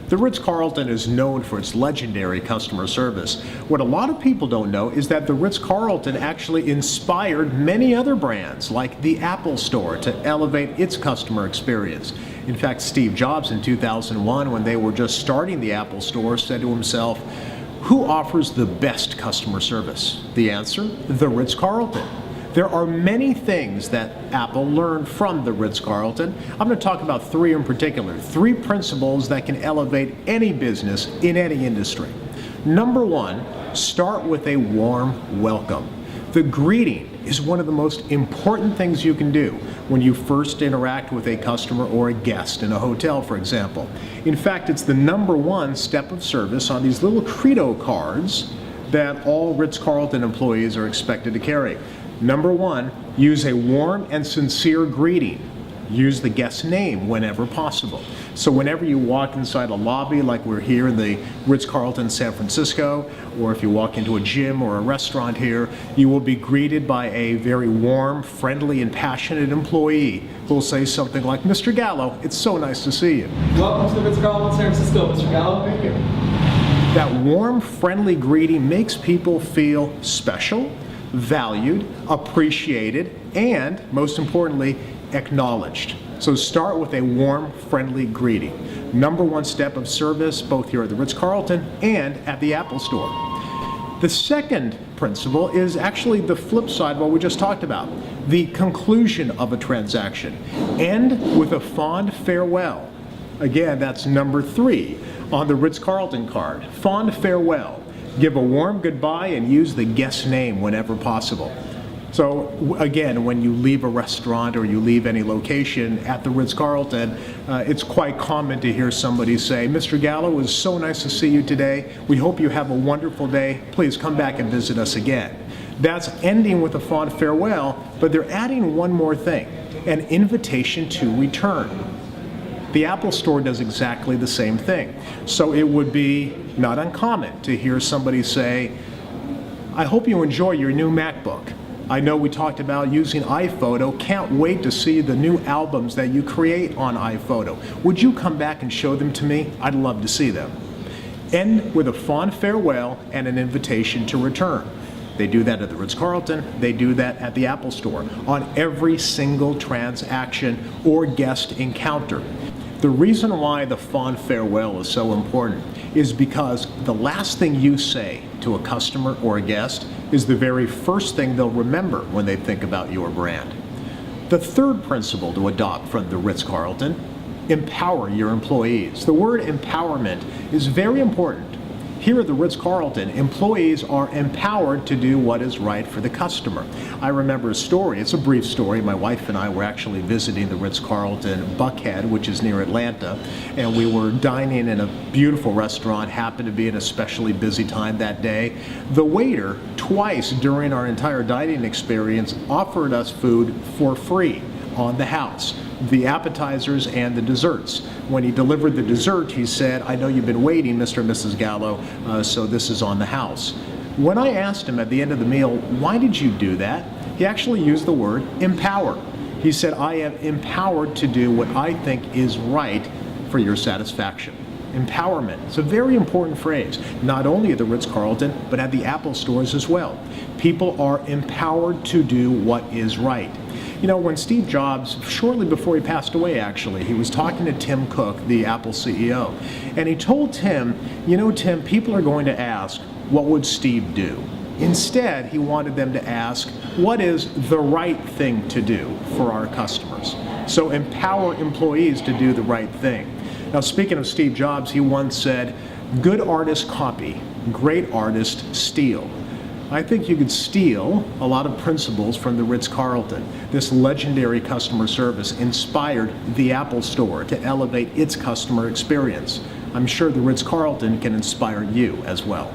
The Ritz Carlton is known for its legendary customer service. What a lot of people don't know is that the Ritz Carlton actually inspired many other brands like the Apple Store to elevate its customer experience. In fact, Steve Jobs in 2001, when they were just starting the Apple Store, said to himself, "Who offers the best customer service?" The answer, the Ritz Carlton. There are many things that Apple learned from the Ritz Carlton. I'm going to talk about three in particular, three principles that can elevate any business in any industry. Number one, start with a warm welcome. The greeting is one of the most important things you can do when you first interact with a customer or a guest in a hotel, for example. In fact, it's the number one step of service on these little Credo cards that all Ritz Carlton employees are expected to carry. Number one, use a warm and sincere greeting. Use the guest's name whenever possible. So whenever you walk inside a lobby like we're here in the Ritz Carlton San Francisco, or if you walk into a gym or a restaurant here, you will be greeted by a very warm, friendly, and passionate employee who will say something like, "Mr. Gallo, it's so nice to see you." Welcome to the Ritz Carlton San Francisco, Mr. Gallo. Thank you. That warm, friendly greeting makes people feel special, valued, appreciated, and most importantly, acknowledged. So start with a warm, friendly greeting. Number one step of service, both here at the Ritz Carlton and at the Apple Store. The second principle is actually the flip side of what we just talked about, the conclusion of a transaction. End with a fond farewell. Again, that's number three on the Ritz Carlton card, fond farewell. Give a warm goodbye and use the guest's name whenever possible. So again, when you leave a restaurant or you leave any location at the Ritz Carlton, it's quite common to hear somebody say, "Mr. Gallo, it was so nice to see you today. We hope you have a wonderful day. Please come back and visit us again." That's ending with a fond farewell, but they're adding one more thing, an invitation to return. The Apple Store does exactly the same thing. So it would be not uncommon to hear somebody say, "I hope you enjoy your new MacBook. I know we talked about using iPhoto. Can't wait to see the new albums that you create on iPhoto. Would you come back and show them to me? I'd love to see them." End with a fond farewell and an invitation to return. They do that at the Ritz Carlton. They do that at the Apple Store on every single transaction or guest encounter. The reason why the fond farewell is so important is because the last thing you say to a customer or a guest is the very first thing they'll remember when they think about your brand. The third principle to adopt from the Ritz Carlton, empower your employees. The word empowerment is very important. Here at the Ritz Carlton, employees are empowered to do what is right for the customer. I remember a story, it's a brief story. My wife and I were actually visiting the Ritz Carlton Buckhead, which is near Atlanta, and we were dining in a beautiful restaurant, happened to be an especially busy time that day. The waiter, twice during our entire dining experience, offered us food for free on the house, the appetizers and the desserts. When he delivered the dessert, he said, "I know you've been waiting, Mr. and Mrs. Gallo, so this is on the house." When I asked him at the end of the meal, "Why did you do that?" he actually used the word empower. He said, "I am empowered to do what I think is right for your satisfaction." Empowerment. It's a very important phrase, not only at the Ritz Carlton, but at the Apple stores as well. People are empowered to do what is right. You know, when Steve Jobs, shortly before he passed away actually, he was talking to Tim Cook, the Apple CEO, and he told Tim, "You know, Tim, people are going to ask, what would Steve do?" Instead, he wanted them to ask, what is the right thing to do for our customers? So empower employees to do the right thing. Now, speaking of Steve Jobs, he once said, "Good artists copy, great artists steal." I think you could steal a lot of principles from the Ritz Carlton. This legendary customer service inspired the Apple Store to elevate its customer experience. I'm sure the Ritz Carlton can inspire you as well.